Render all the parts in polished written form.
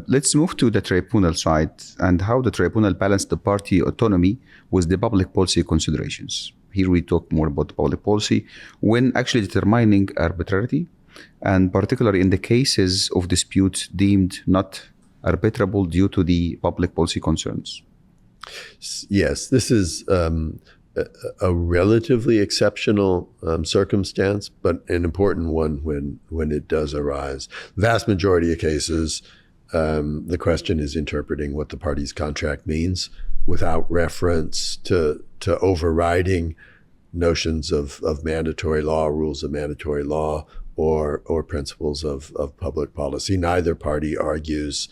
Let's move to the tribunal side and how the tribunal balanced the party autonomy with the public policy considerations. Here we talk more about public policy when actually determining arbitrarity, and particularly in the cases of disputes deemed not arbitrable due to the public policy concerns. Yes, this is a relatively exceptional circumstance, but an important one when it does arise. Vast majority of cases, the question is interpreting what the party's contract means without reference to overriding notions of mandatory law, rules of mandatory law, or principles of public policy. Neither party argues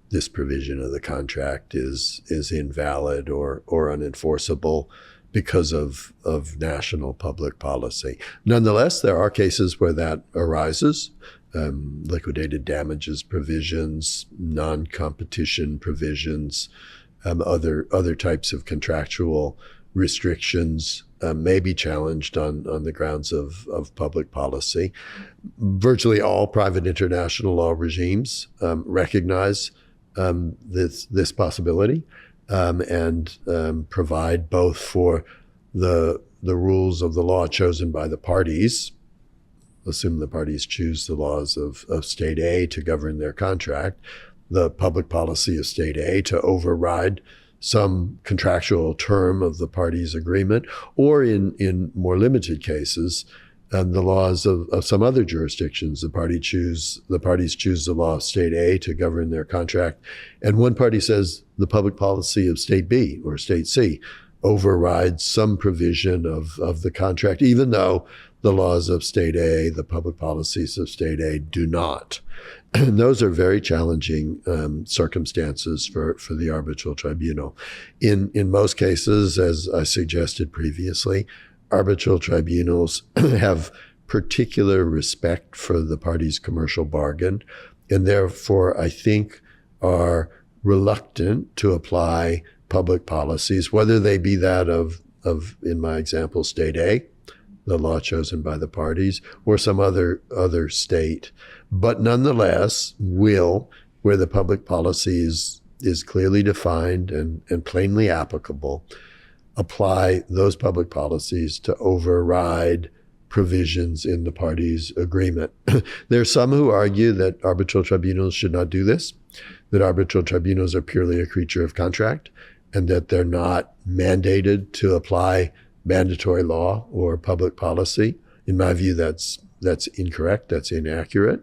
this provision of the contract is invalid or unenforceable because of national public policy. Nonetheless, there are cases where that arises. Liquidated damages provisions, non-competition provisions, other types of contractual restrictions may be challenged on the grounds of public policy. Virtually all private international law regimes recognize this possibility and provide both for the rules of the law chosen by the parties. Assume the parties choose the laws of state A to govern their contract, the public policy of state A to override some contractual term of the party's agreement, or in more limited cases, the laws of some other jurisdictions. The parties choose the law of state A to govern their contract, and one party says the public policy of state B or state C overrides some provision of the contract, even though the laws of state A, the public policies of state A do not. And those are very challenging circumstances for the arbitral tribunal. In most cases, as I suggested previously, arbitral tribunals have particular respect for the party's commercial bargain, and therefore, I think, are reluctant to apply public policies, whether they be that of in my example, state A, the law chosen by the parties, or some other state, but nonetheless will, where the public policy is clearly defined and plainly applicable, apply those public policies to override provisions in the parties' agreement. There are some who argue that arbitral tribunals should not do this, that arbitral tribunals are purely a creature of contract, and that they're not mandated to apply mandatory law or public policy. In my view, that's incorrect, that's inaccurate.